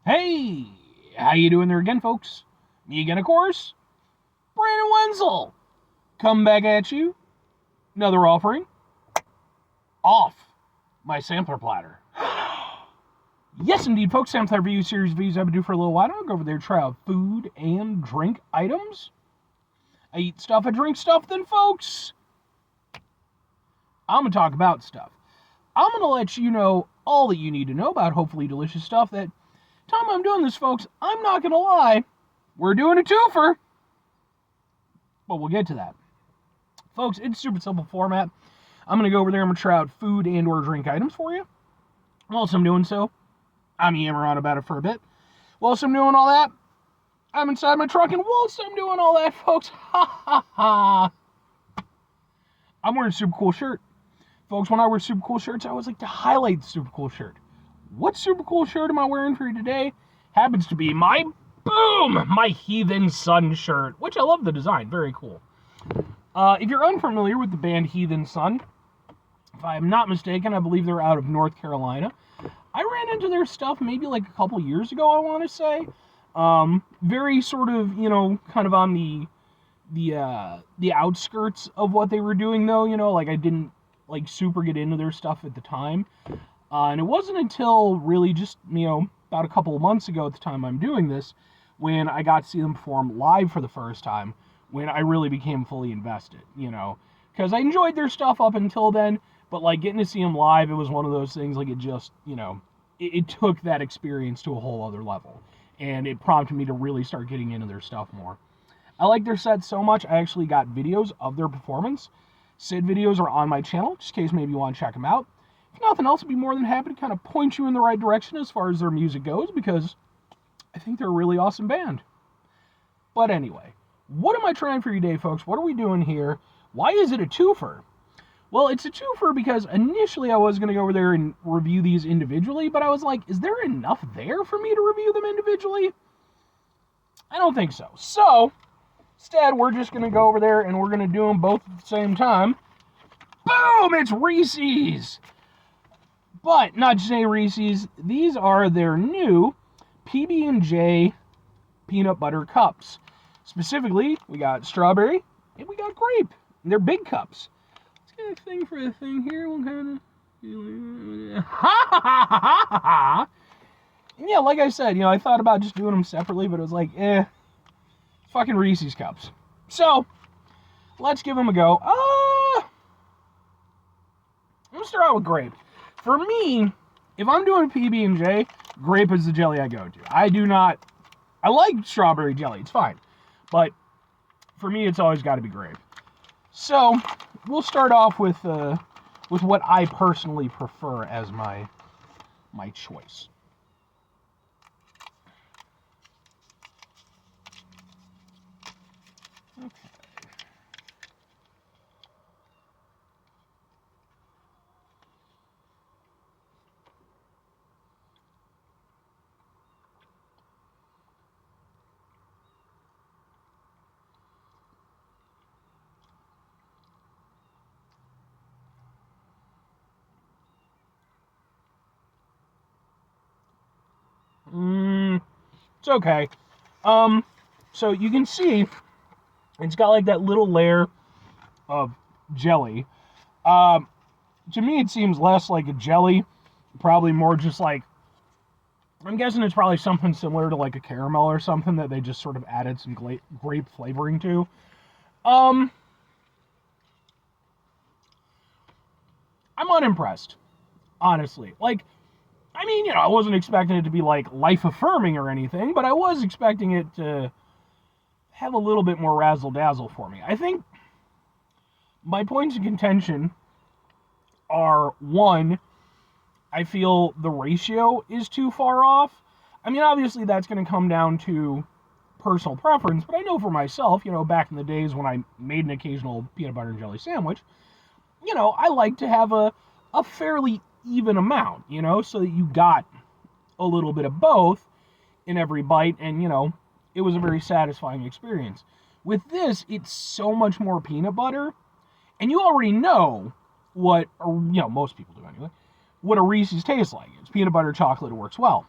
Hey, how you doing there again, folks? Me again, of course, Brandon Wenzel. Come back at you. Another offering. Off my sampler platter. Yes, indeed, folks. Sampler review series reviews I've been doing for a little while. I'll go over there, try out food and drink items. I eat stuff, I drink stuff, then, folks, I'm going to talk about stuff. I'm going to let you know all that you need to know about hopefully delicious stuff. That time I'm doing this, folks, I'm not going to lie, we're doing a twofer. But we'll get to that. Folks, it's super simple format. I'm going to go over there, I'm going to try out food and or drink items for you. Whilst I'm doing so, I'm yammering on about it for a bit. Whilst I'm doing all that, I'm inside my truck, and whilst I'm doing all that, folks, I'm wearing a super cool shirt. Folks, when I wear super cool shirts, I always like to highlight the super cool shirt. What super cool shirt am I wearing for you today? Happens to be my Heathen Sun shirt, which I love the design. Very cool. If you're unfamiliar with the band Heathen Sun, if I am not mistaken, I believe they're out of North Carolina. I ran into their stuff maybe like a couple years ago, I want to say. Very sort of, kind of on the outskirts of what they were doing, though. Like I didn't like super get into their stuff at the time. And it wasn't until really just, about a couple of months ago at the time I'm doing this, when I got to see them perform live for the first time, when I really became fully invested, because I enjoyed their stuff up until then, but like getting to see them live, it was one of those things, like it just, it took that experience to a whole other level, and it prompted me to really start getting into their stuff more. I like their set so much, I actually got videos of their performance. Said videos are on my channel, just in case maybe you want to check them out. If nothing else, I'd be more than happy to kind of point you in the right direction as far as their music goes, because I think they're a really awesome band. But anyway, what am I trying for you today, folks? What are we doing here? Why is it a twofer? Well, it's a twofer because initially I was going to go over there and review these individually, but I was like, is there enough there for me to review them individually? I don't think so. So, instead, we're just going to go over there and we're going to do them both at the same time. Boom! It's Reese's! But, not just any Reese's, these are their new PB&J peanut butter cups. Specifically, we got strawberry and we got grape. And they're big cups. Let's get a thing for the thing here. We'll kind of... Yeah, like I said, I thought about just doing them separately, but it was like, fucking Reese's cups. So, let's give them a go. I'm going to start out with grape. For me, if I'm doing PB&J, grape is the jelly I go to. I like strawberry jelly, it's fine. But for me, it's always got to be grape. So, we'll start off with what I personally prefer as my choice. Okay. It's okay. So you can see it's got like that little layer of jelly. To me, it seems less like a jelly, probably more just like, I'm guessing it's probably something similar to like a caramel or something that they just sort of added some grape flavoring to. I'm unimpressed, honestly. Like, I wasn't expecting it to be like life-affirming or anything, but I was expecting it to have a little bit more razzle-dazzle for me. I think my points of contention are, one, I feel the ratio is too far off. Obviously that's going to come down to personal preference, but I know for myself, back in the days when I made an occasional peanut butter and jelly sandwich, I like to have a fairly even amount, so that you got a little bit of both in every bite, and, it was a very satisfying experience. With this, it's so much more peanut butter, and you already know what, or, most people do anyway, what a Reese's tastes like. It's peanut butter chocolate, it works well.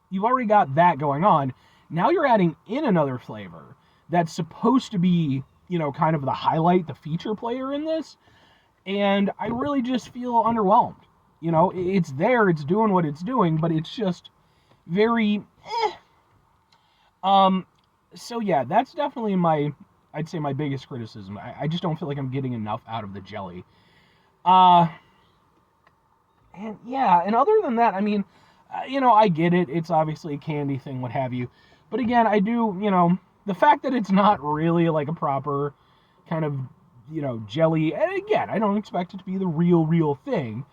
you've already got that going on. Now you're adding in another flavor that's supposed to be, kind of the highlight, the feature player in this. And I really just feel underwhelmed. It's there, it's doing what it's doing, but it's just very So yeah, that's definitely I'd say my biggest criticism. I just don't feel like I'm getting enough out of the jelly. And yeah, and other than that, I mean, I get it. It's obviously a candy thing, what have you. But again, I do, the fact that it's not really like a proper kind of, jelly, and again, I don't expect it to be the real thing.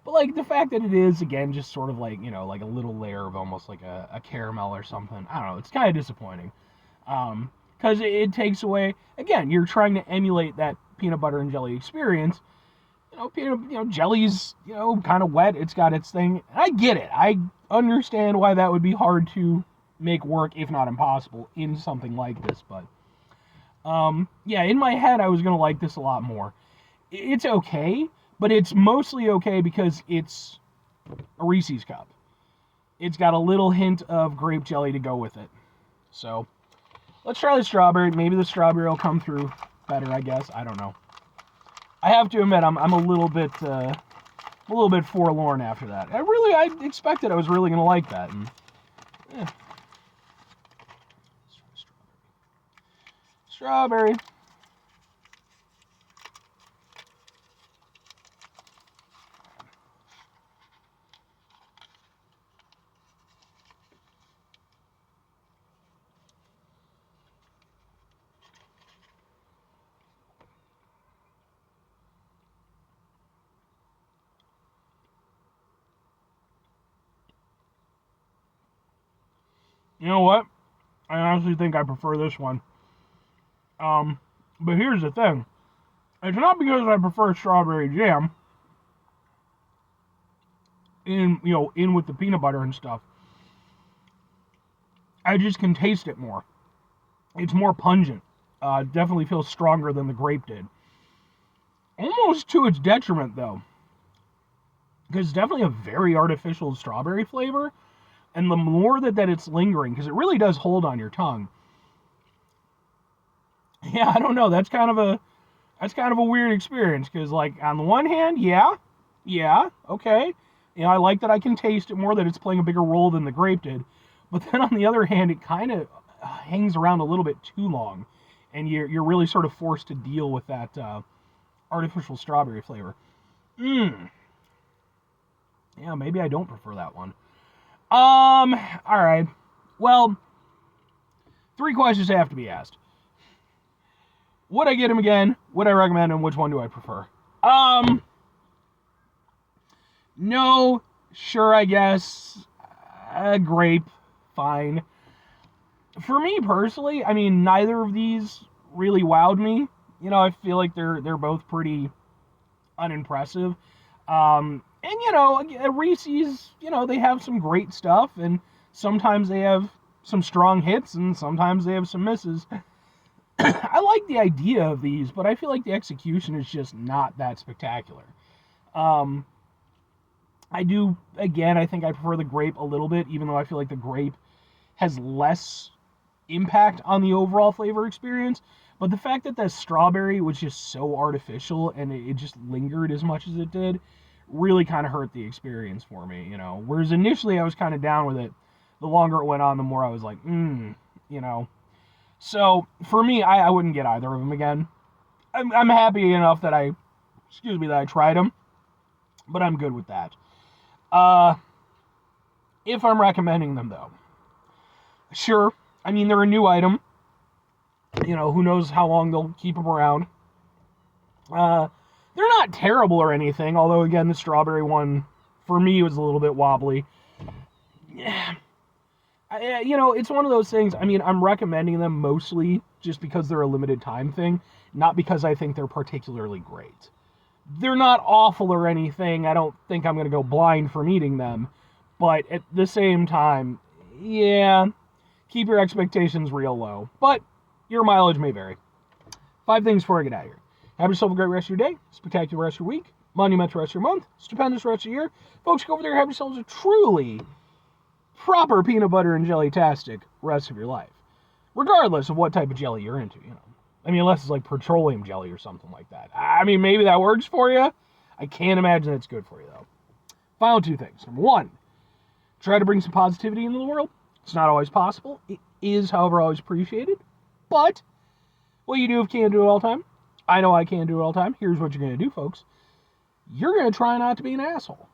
But like the fact that it is, again, just sort of like, like a little layer of almost like a caramel or something. I don't know. It's kind of disappointing. Because it takes away, again, you're trying to emulate that peanut butter and jelly experience. Jelly's, kind of wet. It's got its thing. I get it. I understand why that would be hard to make work, if not impossible, in something like this. But, yeah, in my head, I was going to like this a lot more. It's okay, but it's mostly okay because it's a Reese's cup. It's got a little hint of grape jelly to go with it. So, let's try the strawberry. Maybe the strawberry will come through better, I guess. I don't know. I have to admit, I'm a little bit forlorn after that. I expected I was really going to like that. And, Strawberry. You know what? I honestly think I prefer this one. But here's the thing. It's not because I prefer strawberry jam in with the peanut butter and stuff. I just can taste it more. It's more pungent. Definitely feels stronger than the grape did. Almost to its detriment, though. Because it's definitely a very artificial strawberry flavor. And the more that it's lingering, because it really does hold on your tongue. Yeah, I don't know. That's kind of a weird experience. Because, like, on the one hand, yeah, okay. I like that I can taste it more, that it's playing a bigger role than the grape did. But then on the other hand, it kind of hangs around a little bit too long. And you're really sort of forced to deal with that artificial strawberry flavor. Yeah, maybe I don't prefer that one. Alright. Well, 3 questions have to be asked. Would I get him again? Would I recommend him? Which one do I prefer? No, sure, I guess. Grape, fine. For me personally, I mean, neither of these really wowed me. I feel like they're both pretty unimpressive. And, Reese's, they have some great stuff, and sometimes they have some strong hits, and sometimes they have some misses. I like the idea of these, but I feel like the execution is just not that spectacular. I think I prefer the grape a little bit, even though I feel like the grape has less impact on the overall flavor experience. But the fact that the strawberry was just so artificial, and it just lingered as much as it did, really kind of hurt the experience for me, Whereas initially I was kind of down with it. The longer it went on, the more I was like, So, for me, I wouldn't get either of them again. I'm happy enough that I tried them. But I'm good with that. If I'm recommending them, though. Sure. I mean, they're a new item. Who knows how long they'll keep them around. They're not terrible or anything, although, again, the strawberry one, for me, was a little bit wobbly. Yeah. It's one of those things, I mean, I'm recommending them mostly just because they're a limited time thing, not because I think they're particularly great. They're not awful or anything. I don't think I'm going to go blind from eating them. But at the same time, yeah, keep your expectations real low. But your mileage may vary. 5 things before I get out of here. Have yourself a great rest of your day, spectacular rest of your week, monumental rest of your month, stupendous rest of your year. Folks, go over there and have yourselves a truly proper peanut butter and jelly-tastic rest of your life, regardless of what type of jelly you're into, I mean, unless it's like petroleum jelly or something like that. I mean, maybe that works for you. I can't imagine it's good for you, though. Final two things. Number one, try to bring some positivity into the world. It's not always possible. It is, however, always appreciated. But what you do if you can't do it all the time, I know I can't do it all the time. Here's what you're going to do, folks. You're going to try not to be an asshole.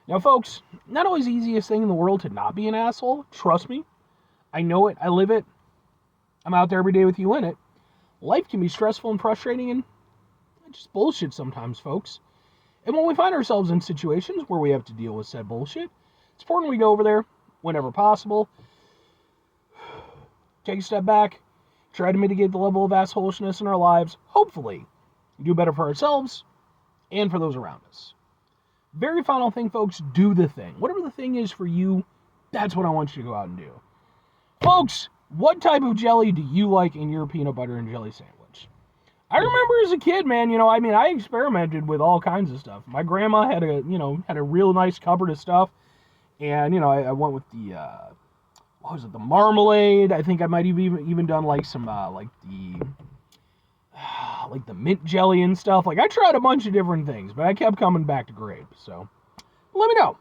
Now, folks, not always the easiest thing in the world to not be an asshole. Trust me. I know it. I live it. I'm out there every day with you in it. Life can be stressful and frustrating and just bullshit sometimes, folks. And when we find ourselves in situations where we have to deal with said bullshit, it's important we go over there whenever possible. Take a step back. Try to mitigate the level of assholishness in our lives. Hopefully, do better for ourselves and for those around us. Very final thing, folks, do the thing. Whatever the thing is for you, that's what I want you to go out and do. Folks, what type of jelly do you like in your peanut butter and jelly sandwich? I remember as a kid, man, I experimented with all kinds of stuff. My grandma had a real nice cupboard of stuff. And, I went with the marmalade. I think I might have even done like some, the mint jelly and stuff. Like, I tried a bunch of different things, but I kept coming back to grape. So, let me know.